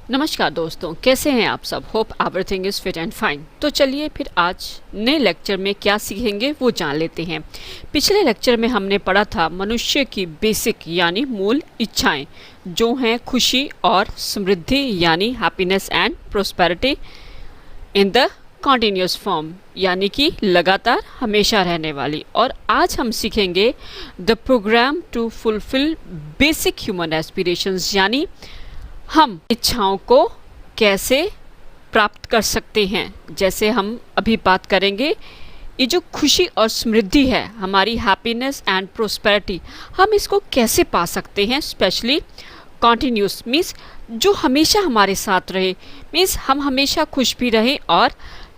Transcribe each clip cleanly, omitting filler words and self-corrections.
नमस्कार दोस्तों, कैसे हैं आप सब। Hope everything is fit and fine. तो चलिए फिर आज नए लेक्चर में क्या सीखेंगे वो जान लेते हैं। पिछले लेक्चर में हमने पढ़ा था मनुष्य की बेसिक यानी मूल इच्छाएं, जो हैं खुशी और समृद्धि यानी happiness and prosperity in the continuous form, यानी कि लगातार हमेशा रहने वाली। और आज हम सीखेंगे the program to fulfil basic human aspirations, यानी हम इच्छाओं को कैसे प्राप्त कर सकते हैं। जैसे हम अभी बात करेंगे, ये जो खुशी और समृद्धि है, हमारी हैप्पीनेस एंड प्रोस्पेरिटी, हम इसको कैसे पा सकते हैं। स्पेशली कॉन्टिन्यूस मीन्स जो हमेशा हमारे साथ रहे, मीन्स हम हमेशा खुश भी रहें और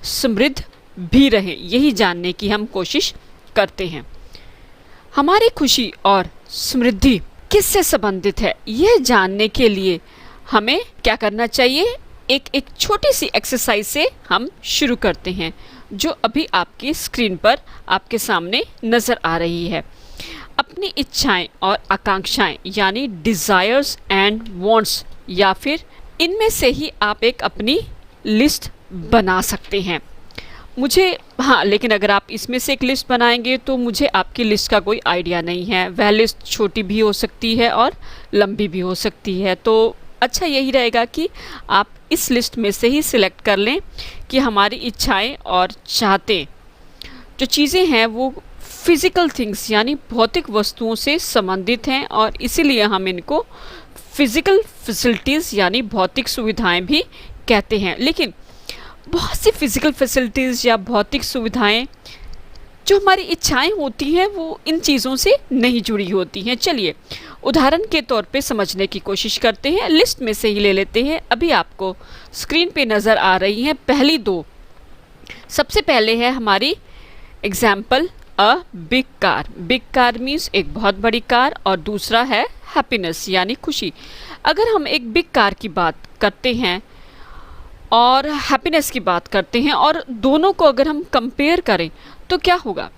समृद्ध भी रहें। यही जानने की हम कोशिश करते हैं। हमारी खुशी और समृद्धि किससे संबंधित है, यह जानने के लिए हमें क्या करना चाहिए। एक छोटी सी एक्सरसाइज से हम शुरू करते हैं, जो अभी आपकी स्क्रीन पर आपके सामने नज़र आ रही है। अपनी इच्छाएं और आकांक्षाएं यानी डिज़ायर्स एंड वांट्स, या फिर इनमें से ही आप एक अपनी लिस्ट बना सकते हैं। लेकिन अगर आप इसमें से एक लिस्ट बनाएंगे तो मुझे आपकी लिस्ट का कोई आइडिया नहीं है। वह लिस्ट छोटी भी हो सकती है और लंबी भी हो सकती है। तो अच्छा यही रहेगा कि आप इस लिस्ट में से ही सिलेक्ट कर लें कि हमारी इच्छाएं और चाहते जो चीज़ें हैं वो फिज़िकल थिंग्स यानी भौतिक वस्तुओं से संबंधित हैं, और इसीलिए हम इनको फिज़िकल फैसिलिटीज़ यानी भौतिक सुविधाएं भी कहते हैं। लेकिन बहुत सी फिज़िकल फैसिलिटीज़ या भौतिक सुविधाएं जो हमारी इच्छाएं होती हैं वो इन चीज़ों से नहीं जुड़ी होती हैं। चलिए उदाहरण के तौर पे समझने की कोशिश करते हैं। लिस्ट में से ही ले लेते हैं। अभी आपको स्क्रीन पे नज़र आ रही हैं पहली दो। सबसे पहले है हमारी example a big car. Big car means एक बहुत बड़ी कार, और दूसरा है हैप्पीनेस यानी खुशी। अगर हम एक बिग कार की बात करते हैं और हैप्पीनेस की बात करते हैं, और दोनों को अगर हम कंपेयर करें तो क्या होगा।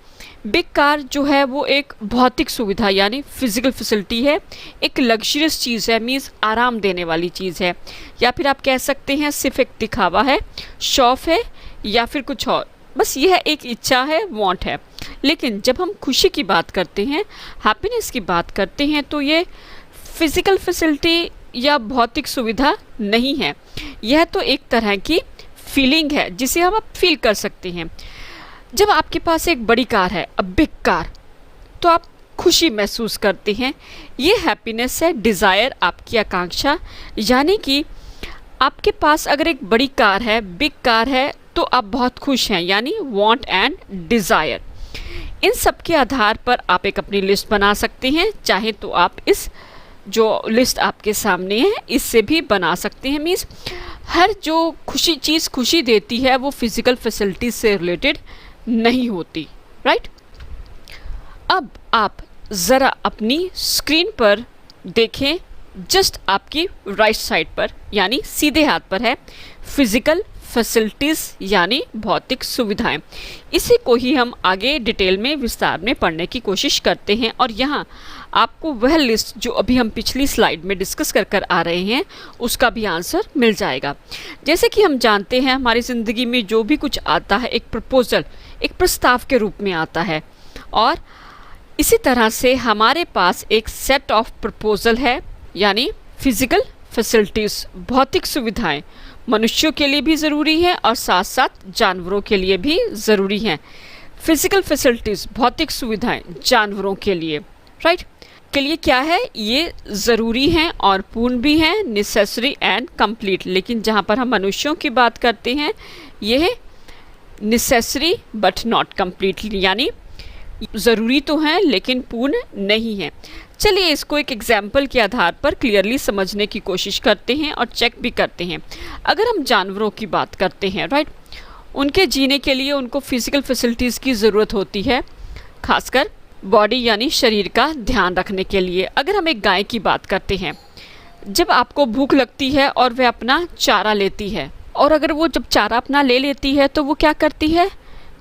बिग कार जो है वो एक भौतिक सुविधा यानी फिज़िकल फैसिलिटी है, एक लग्जरियस चीज़ है, मीन्स आराम देने वाली चीज़ है, या फिर आप कह सकते हैं सिर्फ एक दिखावा है, शौफ है, या फिर कुछ और। बस यह एक इच्छा है, वांट है। लेकिन जब हम खुशी की बात करते हैं, हैप्पीनेस की बात करते हैं, तो ये फिज़िकल फैसिलिटी या भौतिक सुविधा नहीं है। यह तो एक तरह की फीलिंग है जिसे हम आप फील कर सकते हैं। जब आपके पास एक बड़ी कार है, अ बिग कार, तो आप खुशी महसूस करते हैं। ये हैप्पीनेस है, डिज़ायर आपकी आकांक्षा, यानी कि आपके पास अगर एक बड़ी कार है, बिग कार है, तो आप बहुत खुश हैं, यानी वांट एंड डिज़ायर। इन सब के आधार पर आप एक अपनी लिस्ट बना सकते हैं। चाहे तो आप इस जो लिस्ट आपके सामने है इससे भी बना सकते हैं। मीन्स हर जो चीज़ खुशी देती है वो फिज़िकल फैसिलिटीज से रिलेटेड नहीं होती, राइट। अब आप ज़रा अपनी स्क्रीन पर देखें, जस्ट आपकी राइट साइड पर यानी सीधे हाथ पर है फिज़िकल फैसिलिटीज़ यानी भौतिक सुविधाएं। इसी को ही हम आगे डिटेल में विस्तार में पढ़ने की कोशिश करते हैं, और यहाँ आपको वह लिस्ट जो अभी हम पिछली स्लाइड में डिस्कस कर आ रहे हैं उसका भी आंसर मिल जाएगा। जैसे कि हम जानते हैं हमारी ज़िंदगी में जो भी कुछ आता है एक प्रपोजल, एक प्रस्ताव के रूप में आता है, और इसी तरह से हमारे पास एक सेट ऑफ प्रपोजल है, यानी फिज़िकल फैसिलिटीज़ भौतिक सुविधाएं मनुष्यों के लिए भी ज़रूरी हैं और साथ साथ जानवरों के लिए भी ज़रूरी हैं। फिज़िकल फैसिलिटीज़ भौतिक सुविधाएं जानवरों के लिए, राइट, के लिए क्या है, ये ज़रूरी हैं और पूर्ण भी हैं, नेसेसरी एंड कंप्लीट। लेकिन जहाँ पर हम मनुष्यों की बात करते हैं ये नेसेसरी बट नॉट कंप्लीटली, यानी ज़रूरी तो हैं लेकिन पूर्ण नहीं है। चलिए इसको एक एग्जाम्पल के आधार पर क्लियरली समझने की कोशिश करते हैं और चेक भी करते हैं। अगर हम जानवरों की बात करते हैं, राइट, उनके जीने के लिए उनको फिज़िकल फैसिलिटीज़ की ज़रूरत होती है, खासकर बॉडी यानी शरीर का ध्यान रखने के लिए। अगर हम एक गाय की बात करते हैं, जब आपको भूख लगती है और वह अपना चारा लेती है, और अगर वो जब चारा अपना ले लेती है तो वो क्या करती है,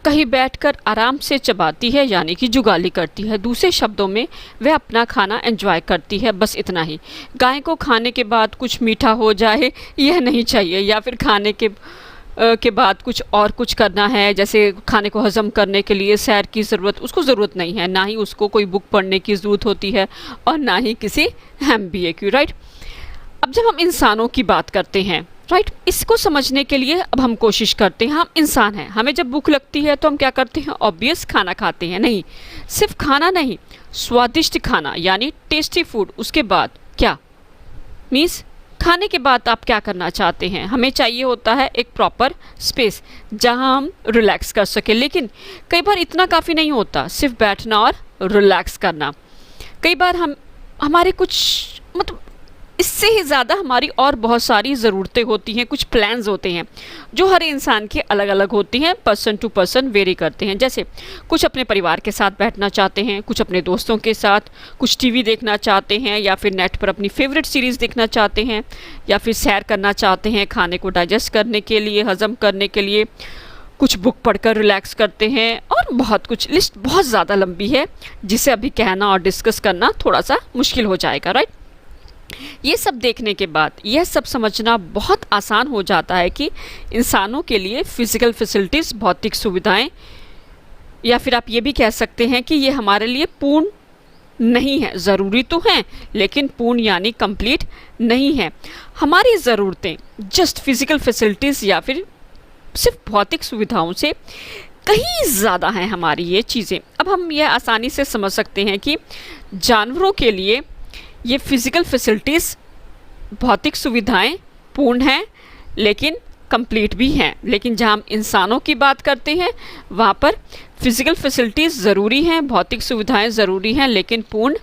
कहीं बैठकर आराम से चबाती है यानी कि जुगाली करती है। दूसरे शब्दों में वह अपना खाना एंजॉय करती है, बस इतना ही। गाय को खाने के बाद कुछ मीठा हो जाए यह नहीं चाहिए, या फिर खाने के बाद कुछ करना है, जैसे खाने को हजम करने के लिए सैर की ज़रूरत उसको ज़रूरत नहीं है, ना ही उसको कोई बुक पढ़ने की ज़रूरत होती है और ना ही किसी MBA की, राइट। अब जब हम इंसानों की बात करते हैं, राइट, इसको समझने के लिए अब हम कोशिश करते हैं, हम इंसान हैं, हमें जब भूख लगती है तो हम क्या करते हैं, ऑब्वियस खाना खाते हैं। नहीं, सिर्फ खाना नहीं, स्वादिष्ट खाना यानी टेस्टी फूड। उसके बाद क्या मीन्स खाने के बाद आप क्या करना चाहते हैं, हमें चाहिए होता है एक प्रॉपर स्पेस जहां हम रिलैक्स कर सकें। लेकिन कई बार इतना काफ़ी नहीं होता सिर्फ बैठना और रिलैक्स करना। कई बार हमारे कुछ मतलब इससे ही ज़्यादा हमारी और बहुत सारी ज़रूरतें होती हैं, कुछ प्लान्स होते हैं जो हर इंसान के अलग अलग होती हैं, पर्सन टू पर्सन वेरी करते हैं। जैसे कुछ अपने परिवार के साथ बैठना चाहते हैं, कुछ अपने दोस्तों के साथ, कुछ टीवी देखना चाहते हैं, या फिर नेट पर अपनी फेवरेट सीरीज़ देखना चाहते हैं, या फिर सैर करना चाहते हैं खाने को डाइजेस्ट करने के लिए, हज़म करने के लिए, कुछ बुक पढ़कर रिलैक्स करते हैं, और बहुत कुछ। लिस्ट बहुत ज़्यादा लंबी है जिसे अभी कहना और डिस्कस करना थोड़ा सा मुश्किल हो जाएगा, राइट। ये सब देखने के बाद यह सब समझना बहुत आसान हो जाता है कि इंसानों के लिए फिज़िकल फैसिलिटीज़, भौतिक सुविधाएं, या फिर आप ये भी कह सकते हैं कि ये हमारे लिए पूर्ण नहीं है। ज़रूरी तो हैं लेकिन पूर्ण यानी कंप्लीट नहीं है। हमारी ज़रूरतें जस्ट फिज़िकल फैसिलिटीज़ या फिर सिर्फ भौतिक सुविधाओं से कहीं ज़्यादा हैं हमारी ये चीज़ें। अब हम यह आसानी से समझ सकते हैं कि जानवरों के लिए ये फिज़िकल फैसिलिटीज़, भौतिक सुविधाएं पूर्ण हैं लेकिन कंप्लीट भी हैं। लेकिन जहाँ हम इंसानों की बात करते हैं वहाँ पर फिज़िकल फैसिलिटीज़ ज़रूरी हैं, भौतिक सुविधाएं ज़रूरी हैं लेकिन पूर्ण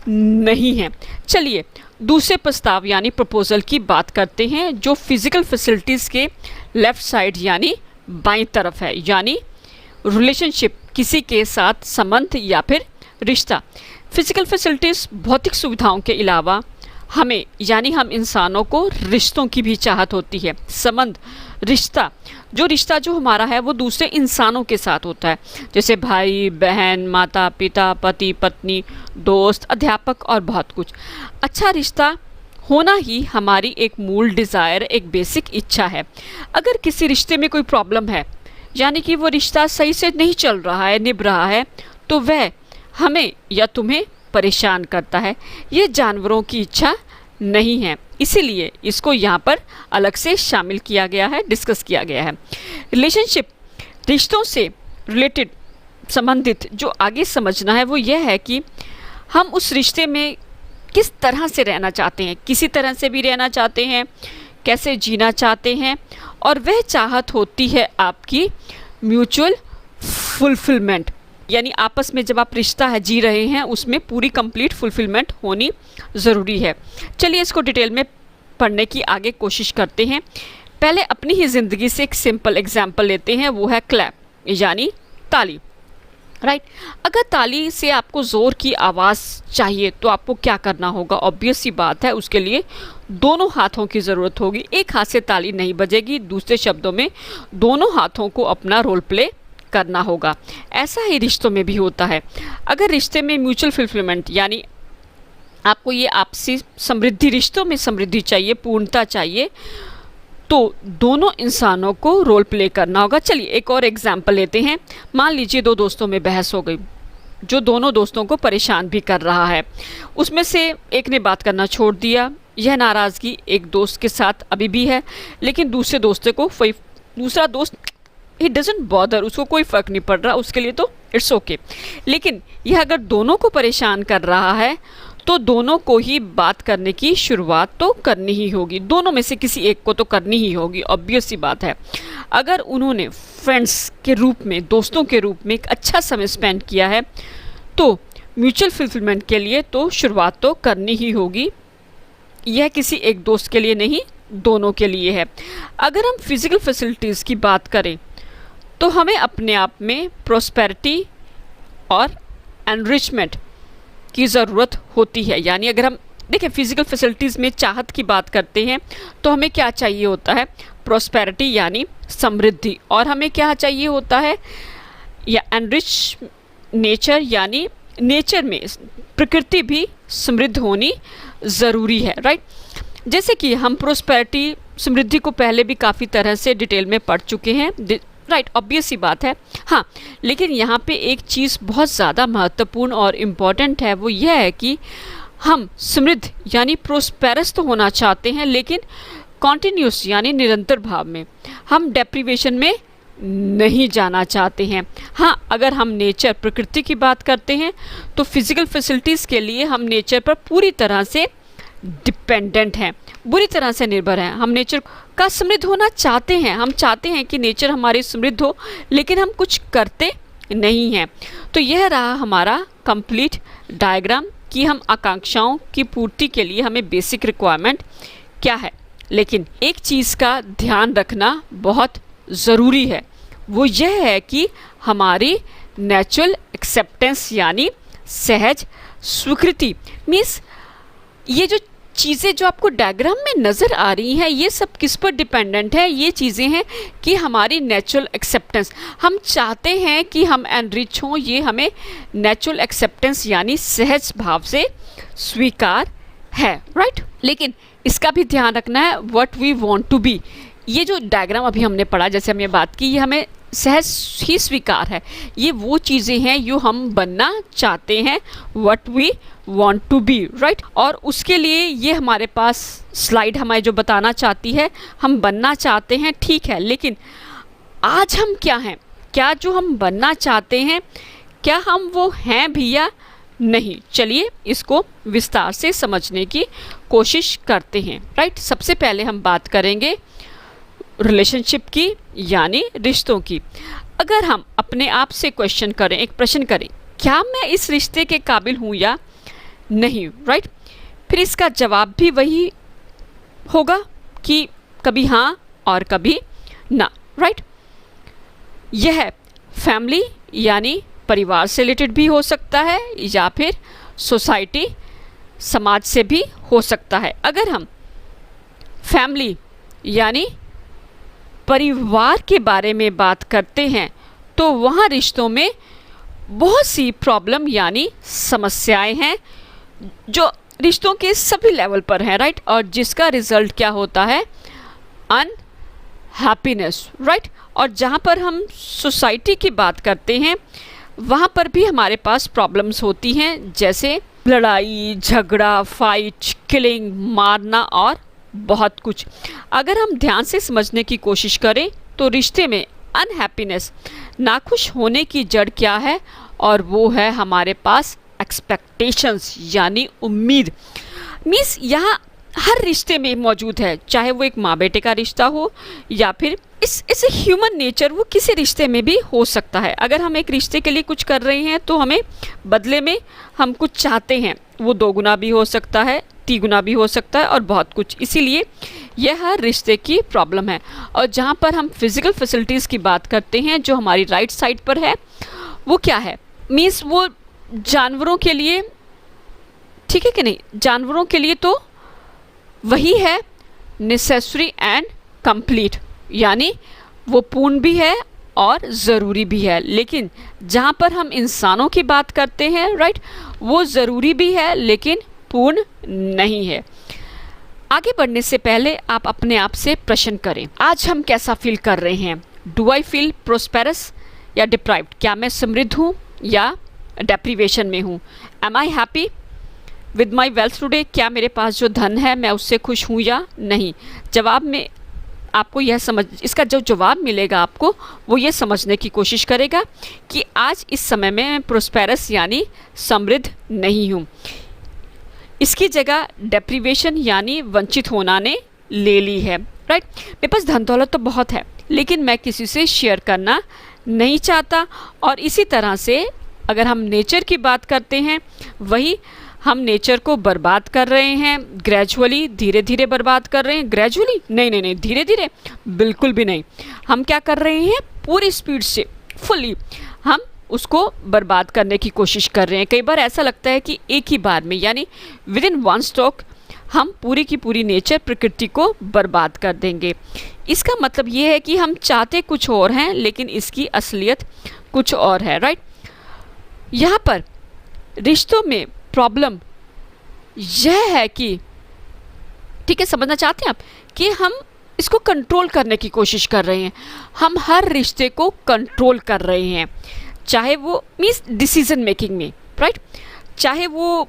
नहीं हैं। चलिए दूसरे प्रस्ताव यानी प्रपोज़ल की बात करते हैं जो फिज़िकल फैसिलिटीज़ के लेफ़्ट साइड यानी बाईं तरफ है, यानी रिलेशनशिप, किसी के साथ संबंध या फिर रिश्ता। फिज़िकल फैसिलिटीज़, भौतिक सुविधाओं के अलावा हमें यानी हम इंसानों को रिश्तों की भी चाहत होती है। संबंध, रिश्ता जो हमारा है वो दूसरे इंसानों के साथ होता है, जैसे भाई बहन, माता पिता, पति पत्नी, दोस्त, अध्यापक और बहुत कुछ। अच्छा रिश्ता होना ही हमारी एक मूल डिज़ायर, एक बेसिक इच्छा है। अगर किसी रिश्ते में कोई प्रॉब्लम है यानी कि वो रिश्ता सही से नहीं चल रहा है, निभ रहा है, तो वह हमें या तुम्हें परेशान करता है। ये जानवरों की इच्छा नहीं है, इसीलिए इसको यहाँ पर अलग से शामिल किया गया है, डिस्कस किया गया है। रिलेशनशिप, रिश्तों से रिलेटेड, संबंधित जो आगे समझना है वो यह है कि हम उस रिश्ते में किस तरह से रहना चाहते हैं, किसी तरह से भी रहना चाहते हैं, कैसे जीना चाहते हैं, और वह चाहत होती है आपकी म्यूचुअल फुलफिलमेंट, यानी आपस में जब आप रिश्ता है जी रहे हैं उसमें पूरी कंप्लीट फुलफिलमेंट होनी ज़रूरी है। चलिए इसको डिटेल में पढ़ने की आगे कोशिश करते हैं। पहले अपनी ही ज़िंदगी से एक सिंपल एग्जांपल लेते हैं, वो है क्लैप यानी ताली, राइट। अगर ताली से आपको ज़ोर की आवाज़ चाहिए तो आपको क्या करना होगा, ऑब्वियस सी बात है, उसके लिए दोनों हाथों की ज़रूरत होगी। एक हाथ से ताली नहीं बजेगी, दूसरे शब्दों में दोनों हाथों को अपना रोल प्ले करना होगा। ऐसा ही रिश्तों में भी होता है। अगर रिश्ते में म्यूचुअल फुलफिलमेंट यानी आपको ये आपसी समृद्धि, रिश्तों में समृद्धि चाहिए, पूर्णता चाहिए, तो दोनों इंसानों को रोल प्ले करना होगा। चलिए एक और एग्जाम्पल लेते हैं। मान लीजिए दो दोस्तों में बहस हो गई जो दोनों दोस्तों को परेशान भी कर रहा है। उसमें से एक ने बात करना छोड़ दिया। यह नाराज़गी एक दोस्त के साथ अभी भी है, लेकिन दूसरे दूसरा दोस्त इट डजंट बॉदर, उसको कोई फ़र्क नहीं पड़ रहा, उसके लिए तो इट्स ओके। लेकिन यह अगर दोनों को परेशान कर रहा है तो दोनों को ही बात करने की शुरुआत तो करनी ही होगी, दोनों में से किसी एक को तो करनी ही होगी, ऑब्वियस सी बात है। अगर उन्होंने फ्रेंड्स के रूप में, दोस्तों के रूप में एक अच्छा समय स्पेंड किया है तो म्यूचुअल फुलफिलमेंट के लिए तो शुरुआत तो करनी ही होगी। यह किसी एक दोस्त के लिए नहीं, दोनों के लिए है। अगर हम फिज़िकल फैसिलिटीज़ की बात करें तो हमें अपने आप में प्रॉस्पेरिटी और एनरिचमेंट की ज़रूरत होती है। यानी अगर हम देखिए फिज़िकल फैसिलिटीज़ में चाहत की बात करते हैं तो हमें क्या चाहिए होता है, प्रॉस्पेरिटी यानी समृद्धि, और हमें क्या चाहिए होता है, या एनरिच नेचर, यानी नेचर में प्रकृति भी समृद्ध होनी ज़रूरी है, राइट। जैसे कि हम प्रोस्पेरिटी, समृद्धि को पहले भी काफ़ी तरह से डिटेल में पढ़ चुके हैं, राइट, ऑब्वियस सी बात है। हाँ, लेकिन यहाँ पे एक चीज़ बहुत ज़्यादा महत्वपूर्ण और इम्पॉर्टेंट है, वो यह है कि हम समृद्ध यानी प्रोस्पेरस तो होना चाहते हैं, लेकिन कॉन्टिन्यूस यानी निरंतर भाव में। हम डेप्रीवेशन में नहीं जाना चाहते हैं। हाँ, अगर हम नेचर, प्रकृति की बात करते हैं तो फिज़िकल फैसिलिटीज़ के लिए हम नेचर पर पूरी तरह से डिपेंडेंट हैं, बुरी तरह से निर्भर हैं। हम नेचर का समृद्ध होना चाहते हैं, हम चाहते हैं कि नेचर हमारी समृद्ध हो, लेकिन हम कुछ करते नहीं हैं। तो यह रहा हमारा कंप्लीट डायग्राम कि हम आकांक्षाओं की पूर्ति के लिए हमें बेसिक रिक्वायरमेंट क्या है। लेकिन एक चीज़ का ध्यान रखना बहुत ज़रूरी है, वो यह है कि हमारी नेचुरल एक्सेप्टेंस यानी सहज स्वीकृति। मीन्स ये जो चीज़ें जो आपको डायग्राम में नज़र आ रही हैं, ये सब किस पर डिपेंडेंट है? ये चीज़ें हैं कि हमारी नेचुरल एक्सेप्टेंस, हम चाहते हैं कि हम एनरिच हों, ये हमें नेचुरल एक्सेप्टेंस यानी सहज भाव से स्वीकार है, राइट। लेकिन इसका भी ध्यान रखना है, what we want to be. ये जो डायग्राम अभी हमने पढ़ा, जैसे हमने बात की, ये हमें सहज ही स्वीकार है। ये वो चीज़ें हैं जो हम बनना चाहते हैं, what we want to be, right. और उसके लिए ये हमारे पास स्लाइड हमें जो बताना चाहती है, हम बनना चाहते हैं, ठीक है, लेकिन आज हम क्या हैं? क्या जो हम बनना चाहते हैं, क्या हम वो हैं भी या नहीं? चलिए इसको विस्तार से समझने की कोशिश करते हैं, राइट। सबसे पहले हम बात करेंगे रिलेशनशिप की, यानी रिश्तों की। अगर हम अपने आप से क्वेश्चन करें, एक प्रश्न करें, क्या मैं इस रिश्ते के काबिल हूँ या नहीं, राइट, फिर इसका जवाब भी वही होगा कि कभी हाँ और कभी ना, राइट। यह फैमिली यानी परिवार से रिलेटेड भी हो सकता है, या फिर सोसाइटी, समाज से भी हो सकता है। अगर हम फैमिली यानी परिवार के बारे में बात करते हैं तो वहाँ रिश्तों में बहुत सी प्रॉब्लम यानी समस्याएं हैं जो रिश्तों के सभी लेवल पर हैं, राइट, और जिसका रिजल्ट क्या होता है? Unhappiness, right. और जहाँ पर हम सोसाइटी की बात करते हैं वहाँ पर भी हमारे पास प्रॉब्लम्स होती हैं, जैसे लड़ाई झगड़ा, फाइट, किलिंग, मारना और बहुत कुछ। अगर हम ध्यान से समझने की कोशिश करें तो रिश्ते में अनहैप्पीनेस, नाखुश होने की जड़ क्या है? और वो है हमारे पास एक्सपेक्टेशंस यानी उम्मीद। मीन्स यहाँ हर रिश्ते में मौजूद है, चाहे वो एक माँ बेटे का रिश्ता हो या फिर इस ह्यूमन नेचर वो किसी रिश्ते में भी हो सकता है। अगर हम एक रिश्ते के लिए कुछ कर रहे हैं तो हमें बदले में हम कुछ चाहते हैं, वो 2 गुना भी हो सकता है, 3 गुना भी हो सकता है और बहुत कुछ। इसीलिए यह हर रिश्ते की प्रॉब्लम है। और जहाँ पर हम फिज़िकल फैसिलिटीज़ की बात करते हैं जो हमारी राइट साइड पर है, वो क्या है? मीन्स वो जानवरों के लिए, ठीक है कि नहीं, जानवरों के लिए तो वही है नेसेसरी एंड कंप्लीट, यानी वो पूर्ण भी है और ज़रूरी भी है। लेकिन जहाँ पर हम इंसानों की बात करते हैं, राइट, वो ज़रूरी भी है लेकिन पूर्ण नहीं है। आगे बढ़ने से पहले आप अपने आप से प्रश्न करें, आज हम कैसा फील कर रहे हैं? डू आई फील प्रोस्पेरस या डिप्राइव्ड? क्या मैं समृद्ध हूँ या डेप्रीवेशन में हूँ? Am I happy with my wealth today? क्या मेरे पास जो धन है मैं उससे खुश हूँ या नहीं? जवाब में आपको यह समझ, इसका जो जवाब मिलेगा आपको वो ये समझने की कोशिश करेगा कि आज इस समय में मैं प्रोस्पेरस यानी समृद्ध नहीं हूँ। इसकी जगह डेप्रीवेशन यानी वंचित होना ने ले ली है, राइट। मेरे पास धन दौलत तो बहुत है लेकिन मैं किसी से शेयर करना नहीं चाहता। और इसी तरह से अगर हम नेचर की बात करते हैं, वही हम नेचर को बर्बाद कर रहे हैं, ग्रेजुअली, धीरे धीरे बर्बाद कर रहे हैं। ग्रेजुअली नहीं, धीरे धीरे बिल्कुल भी नहीं। हम क्या कर रहे हैं? पूरी स्पीड से, फुली हम उसको बर्बाद करने की कोशिश कर रहे हैं। कई बार ऐसा लगता है कि एक ही बार में, यानी विद इन वन स्ट्रोक हम पूरी की पूरी नेचर, प्रकृति को बर्बाद कर देंगे। इसका मतलब ये है कि हम चाहते कुछ और हैं लेकिन इसकी असलियत कुछ और है, राइट। यहाँ पर रिश्तों में प्रॉब्लम यह है कि, ठीक है, समझना चाहते हैं आप, कि हम इसको कंट्रोल करने की कोशिश कर रहे हैं। हम हर रिश्ते को कंट्रोल कर रहे हैं, चाहे वो मीन्स डिसीजन मेकिंग में, राइट, चाहे वो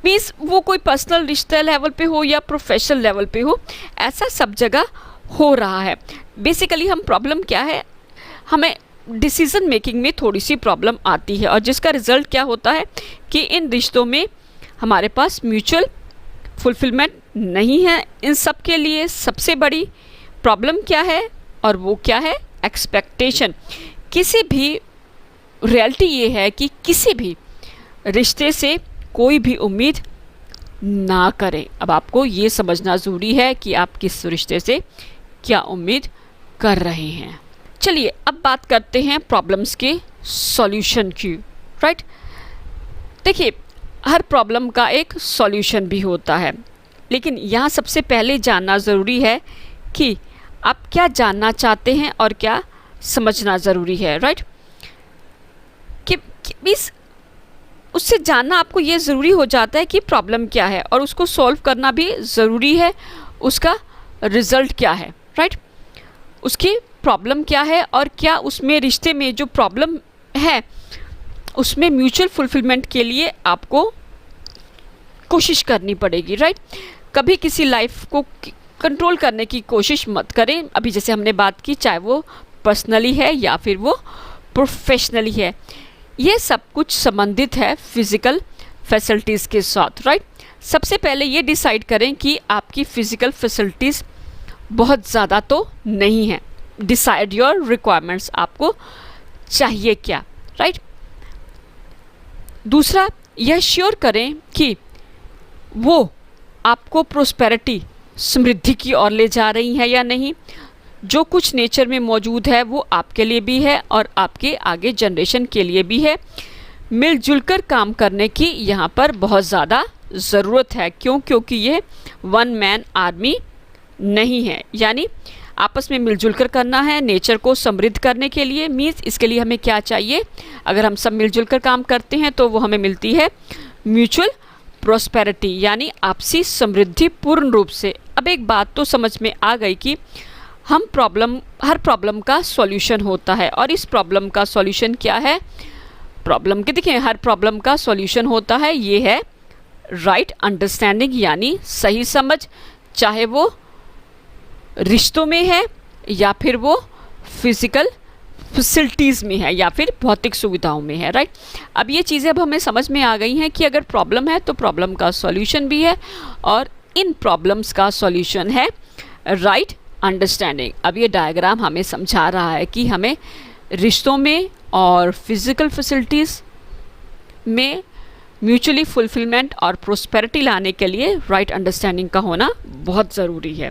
मीन्स वो कोई पर्सनल रिश्ते लेवल पे हो या प्रोफेशनल लेवल पे हो, ऐसा सब जगह हो रहा है। बेसिकली हम प्रॉब्लम क्या है, हमें डिसीजन मेकिंग में थोड़ी सी प्रॉब्लम आती है, और जिसका रिजल्ट क्या होता है कि इन रिश्तों में हमारे पास म्यूचुअल फुलफिलमेंट नहीं है। इन सब के लिए सबसे बड़ी प्रॉब्लम क्या है, और वो क्या है, एक्सपेक्टेशन। किसी भी रियलिटी ये है कि किसी भी रिश्ते से कोई भी उम्मीद ना करें। अब आपको ये समझना ज़रूरी है कि आप किस रिश्ते से क्या उम्मीद कर रहे हैं। चलिए अब बात करते हैं प्रॉब्लम्स के सॉल्यूशन की, राइट। देखिए, हर प्रॉब्लम का एक सॉल्यूशन भी होता है, लेकिन यहाँ सबसे पहले जानना ज़रूरी है कि आप क्या जानना चाहते हैं और क्या समझना ज़रूरी है, राइट। कि इस उससे जानना आपको ये ज़रूरी हो जाता है कि प्रॉब्लम क्या है, और उसको सॉल्व करना भी ज़रूरी है, उसका रिज़ल्ट क्या है, राइट। उसकी प्रॉब्लम क्या है और क्या उसमें रिश्ते में जो प्रॉब्लम है उसमें म्यूचुअल फुलफिलमेंट के लिए आपको कोशिश करनी पड़ेगी, राइट। कभी किसी लाइफ को कंट्रोल करने की कोशिश मत करें। अभी जैसे हमने बात की, चाहे वो पर्सनली है या फिर वो प्रोफेशनली है, ये सब कुछ संबंधित है फिज़िकल फैसिलिटीज़ के साथ, राइट। सबसे पहले ये डिसाइड करें कि आपकी फ़िज़िकल फैसिलिटीज़ बहुत ज़्यादा तो नहीं है। डिसाइड योर रिक्वायरमेंट्स, आपको चाहिए क्या, राइट। दूसरा, यह श्योर करें कि वो आपको प्रोस्पेरिटी, समृद्धि की ओर ले जा रही है या नहीं। जो कुछ नेचर में मौजूद है वो आपके लिए भी है और आपके आगे जनरेशन के लिए भी है। मिलजुल कर काम करने की यहाँ पर बहुत ज़्यादा ज़रूरत है। क्यों? क्योंकि ये वन मैन आर्मी नहीं है, यानी आपस में मिलजुल कर करना है नेचर को समृद्ध करने के लिए। मीन्स इसके लिए हमें क्या चाहिए, अगर हम सब मिलजुल कर काम करते हैं तो वो हमें मिलती है म्यूचुअल प्रोस्पेरिटी, यानी आपसी समृद्धि पूर्ण रूप से। अब एक बात तो समझ में आ गई कि हर प्रॉब्लम का सॉल्यूशन होता है, और इस प्रॉब्लम का सॉल्यूशन क्या है, प्रॉब्लम के देखिए हर प्रॉब्लम का सॉल्यूशन होता है, ये है राइट अंडरस्टैंडिंग, यानी सही समझ, चाहे वो रिश्तों में है या फिर वो फिज़िकल फैसिलिटीज़ में है या फिर भौतिक सुविधाओं में है, राइट। अब ये चीज़ें अब हमें समझ में आ गई हैं कि अगर प्रॉब्लम है तो प्रॉब्लम का सॉल्यूशन भी है, और इन प्रॉब्लम्स का सॉल्यूशन है राइट अंडरस्टैंडिंग। अब ये डायग्राम हमें समझा रहा है कि हमें रिश्तों में और फिज़िकल फैसिलिटीज़ में म्यूचुअली फुलफिलमेंट और प्रोस्पेरिटी लाने के लिए राइट अंडरस्टैंडिंग का होना बहुत ज़रूरी है।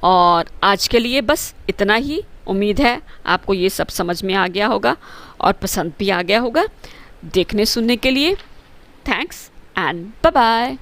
और आज के लिए बस इतना ही। उम्मीद है आपको ये सब समझ में आ गया होगा और पसंद भी आ गया होगा। देखने सुनने के लिए थैंक्स एंड बाय बाय।